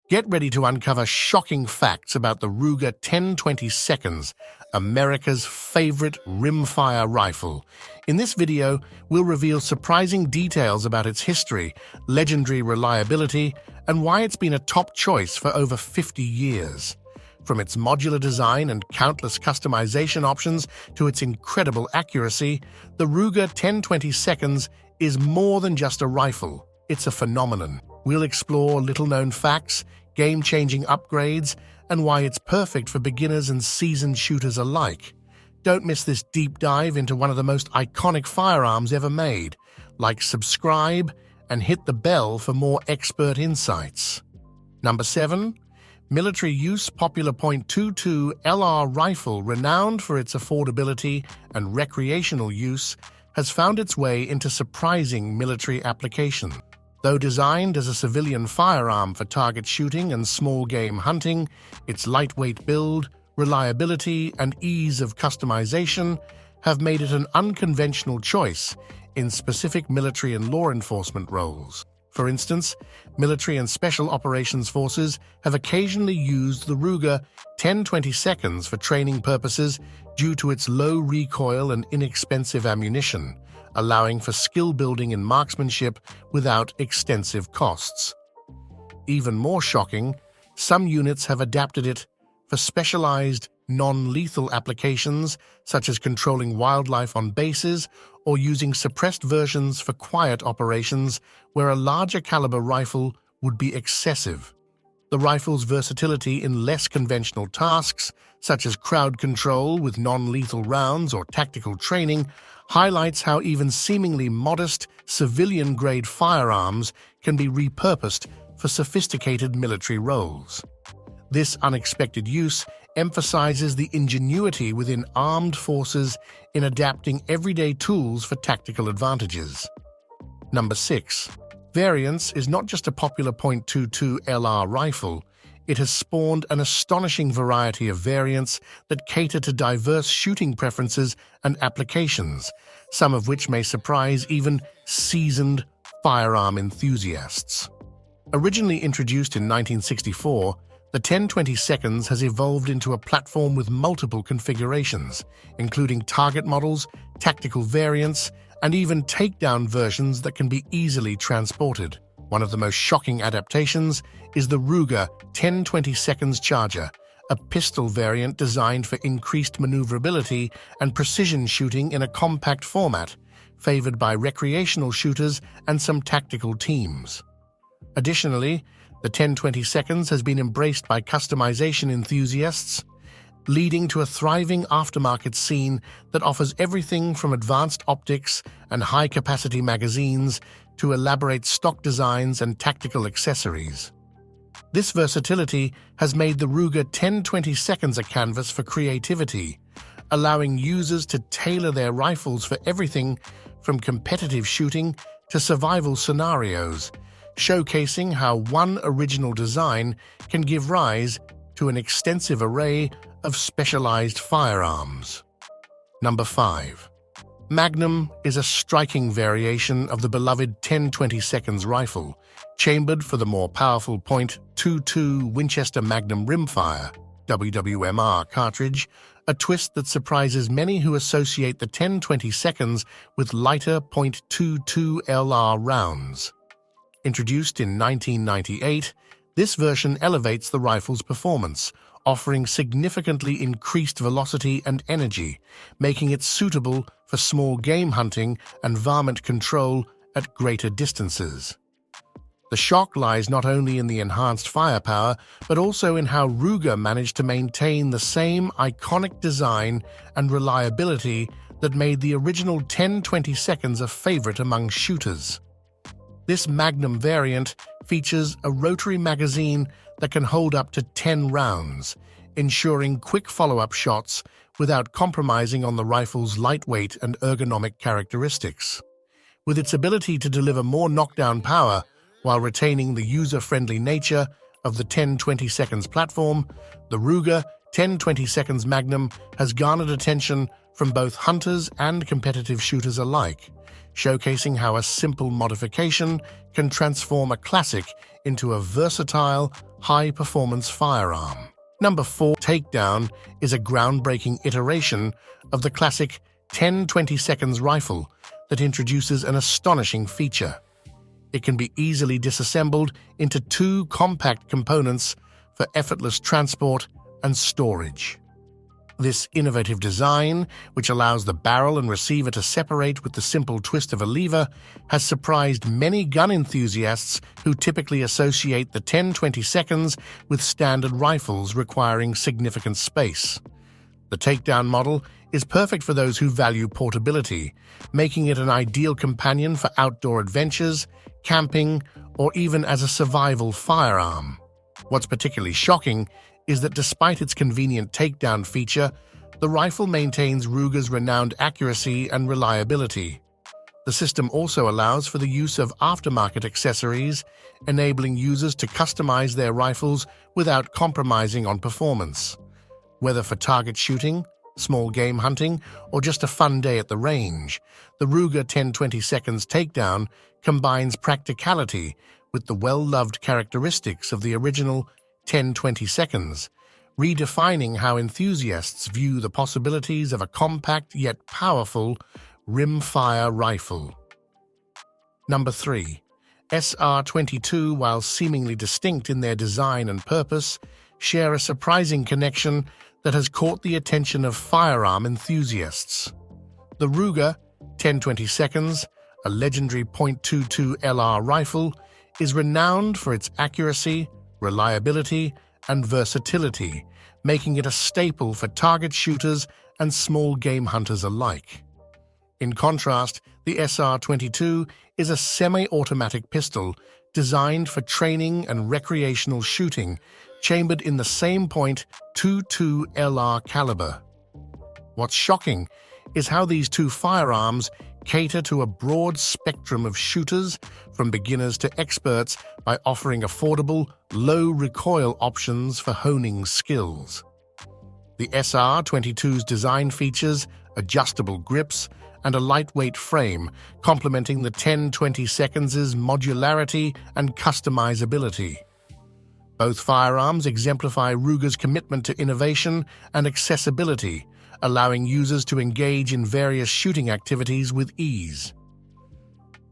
Get ready to uncover shocking facts about the Ruger 1020 Seconds, America's favorite rimfire rifle. In this video, we'll reveal surprising details about its history, legendary reliability, and why it's been a top choice for over 50 years. From its modular design and countless customization options to its incredible accuracy, the Ruger 1020 Seconds is more than just a rifle. It's a phenomenon. We'll explore little-known facts, game-changing upgrades, and why it's perfect for beginners and seasoned shooters alike. Don't miss this deep dive into one of the most iconic firearms ever made. Like, subscribe, and hit the bell for more expert insights. Number 7. Military use popular .22 LR rifle, renowned for its affordability and recreational use, has found its way into surprising military application. Though designed as a civilian firearm for target shooting and small game hunting, its lightweight build, reliability, and ease of customization have made it an unconventional choice in specific military and law enforcement roles. For instance, military and special operations forces have occasionally used the Ruger 1020 Seconds for training purposes due to its low recoil and inexpensive ammunition, allowing for skill building in marksmanship without extensive costs. Even more shocking, some units have adapted it for specialized, non-lethal applications, such as controlling wildlife on bases or using suppressed versions for quiet operations where a larger caliber rifle would be excessive. The rifle's versatility in less conventional tasks, such as crowd control with non-lethal rounds or tactical training, highlights how even seemingly modest, civilian-grade firearms can be repurposed for sophisticated military roles. This unexpected use emphasizes the ingenuity within armed forces in adapting everyday tools for tactical advantages. Number 6. Variance is not just a popular .22 LR rifle. It has spawned an astonishing variety of variants that cater to diverse shooting preferences and applications, some of which may surprise even seasoned firearm enthusiasts. Originally introduced in 1964, the 1020 Seconds has evolved into a platform with multiple configurations, including target models, tactical variants, and even takedown versions that can be easily transported. One of the most shocking adaptations is the Ruger 1020 Seconds Charger, a pistol variant designed for increased maneuverability and precision shooting in a compact format, favored by recreational shooters and some tactical teams. Additionally, the 1020 Seconds has been embraced by customization enthusiasts, leading to a thriving aftermarket scene that offers everything from advanced optics and high-capacity magazines to elaborate stock designs and tactical accessories. This versatility has made the Ruger 1020 Seconds a canvas for creativity, allowing users to tailor their rifles for everything from competitive shooting to survival scenarios, showcasing how one original design can give rise to an extensive array of specialized firearms. Number 5. Magnum is a striking variation of the beloved 1020 Seconds rifle, chambered for the more powerful .22 Winchester Magnum Rimfire (WWMR) cartridge, a twist that surprises many who associate the 1020 Seconds with lighter .22 LR rounds. Introduced in 1998, this version elevates the rifle's performance, offering significantly increased velocity and energy, making it suitable for small game hunting and varmint control at greater distances. The shock lies not only in the enhanced firepower, but also in how Ruger managed to maintain the same iconic design and reliability that made the original 1020 Seconds a favorite among shooters. This Magnum variant features a rotary magazine that can hold up to 10 rounds, ensuring quick follow-up shots without compromising on the rifle's lightweight and ergonomic characteristics. With its ability to deliver more knockdown power while retaining the user-friendly nature of the 1020 Seconds platform, the Ruger 1020 Seconds Magnum has garnered attention from both hunters and competitive shooters alike, showcasing how a simple modification can transform a classic into a versatile, high-performance firearm. Number 4, Takedown is a groundbreaking iteration of the classic 10-20 seconds rifle that introduces an astonishing feature. It can be easily disassembled into 2 compact components for effortless transport and storage. This innovative design, which allows the barrel and receiver to separate with the simple twist of a lever, has surprised many gun enthusiasts who typically associate the 10-20 seconds with standard rifles requiring significant space. The Takedown model is perfect for those who value portability, making it an ideal companion for outdoor adventures, camping, or even as a survival firearm. What's particularly shocking is that despite its convenient takedown feature, the rifle maintains Ruger's renowned accuracy and reliability. The system also allows for the use of aftermarket accessories, enabling users to customize their rifles without compromising on performance. Whether for target shooting, small game hunting, or just a fun day at the range, the Ruger 10-20 seconds takedown combines practicality with the well-loved characteristics of the original 10-20 seconds, redefining how enthusiasts view the possibilities of a compact yet powerful rimfire rifle. Number 3. SR-22, while seemingly distinct in their design and purpose, share a surprising connection that has caught the attention of firearm enthusiasts. The Ruger 10-20 seconds, a legendary .22 LR rifle, is renowned for its accuracy, reliability, and versatility, making it a staple for target shooters and small game hunters alike. In contrast, the SR-22 is a semi-automatic pistol designed for training and recreational shooting, chambered in the same .22 LR caliber. What's shocking is how these 2 firearms cater to a broad spectrum of shooters, from beginners to experts, by offering affordable, low-recoil options for honing skills. The SR-22's design features adjustable grips and a lightweight frame, complementing the 10-20 seconds' modularity and customizability. Both firearms exemplify Ruger's commitment to innovation and accessibility, allowing users to engage in various shooting activities with ease.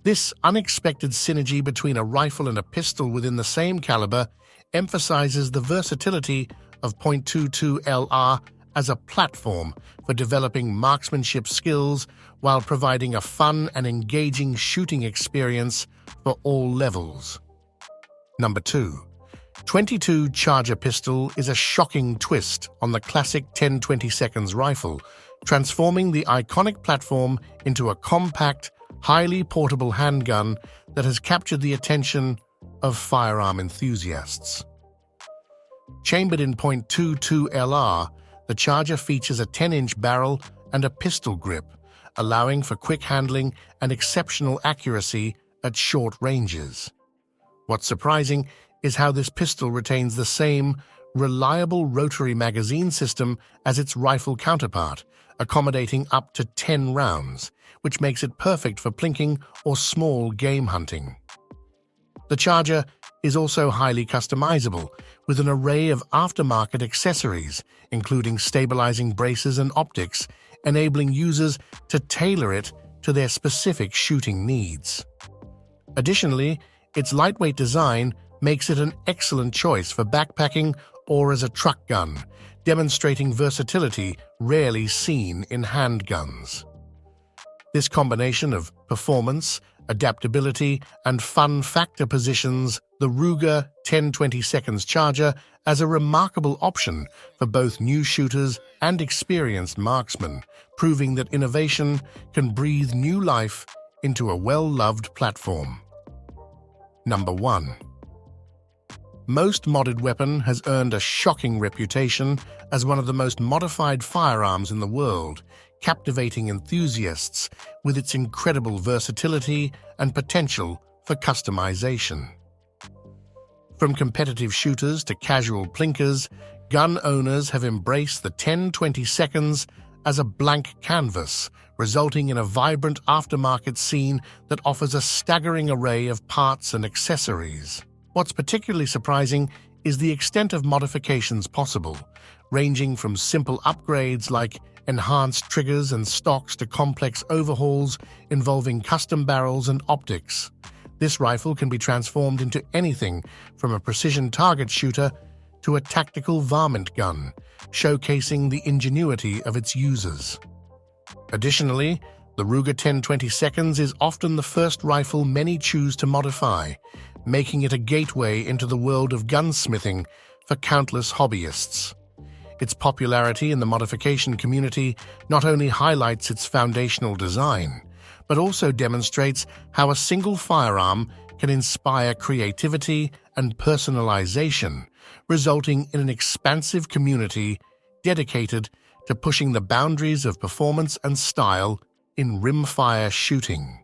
This unexpected synergy between a rifle and a pistol within the same caliber emphasizes the versatility of .22 LR as a platform for developing marksmanship skills while providing a fun and engaging shooting experience for all levels. Number 2. 22 Charger pistol is a shocking twist on the classic 10-20 seconds rifle, transforming the iconic platform into a compact, highly portable handgun that has captured the attention of firearm enthusiasts. Chambered in .22 LR, the Charger features a 10-inch barrel and a pistol grip, allowing for quick handling and exceptional accuracy at short ranges. What's surprising is how this pistol retains the same reliable rotary magazine system as its rifle counterpart, accommodating up to 10 rounds, which makes it perfect for plinking or small game hunting. The Charger is also highly customizable, with an array of aftermarket accessories, including stabilizing braces and optics, enabling users to tailor it to their specific shooting needs. Additionally, its lightweight design makes it an excellent choice for backpacking or as a truck gun, demonstrating versatility rarely seen in handguns. This combination of performance, adaptability, and fun factor positions the Ruger 10-20 seconds Charger as a remarkable option for both new shooters and experienced marksmen, proving that innovation can breathe new life into a well-loved platform. Number 1. Most modded weapon has earned a shocking reputation as one of the most modified firearms in the world, captivating enthusiasts with its incredible versatility and potential for customization. From competitive shooters to casual plinkers, gun owners have embraced the 10-20 seconds as a blank canvas, resulting in a vibrant aftermarket scene that offers a staggering array of parts and accessories. What's particularly surprising is the extent of modifications possible, ranging from simple upgrades like enhanced triggers and stocks to complex overhauls involving custom barrels and optics. This rifle can be transformed into anything from a precision target shooter to a tactical varmint gun, showcasing the ingenuity of its users. Additionally, the Ruger 10/22 is often the first rifle many choose to modify, making it a gateway into the world of gunsmithing for countless hobbyists. Its popularity in the modification community not only highlights its foundational design, but also demonstrates how a single firearm can inspire creativity and personalization, resulting in an expansive community dedicated to pushing the boundaries of performance and style in rimfire shooting.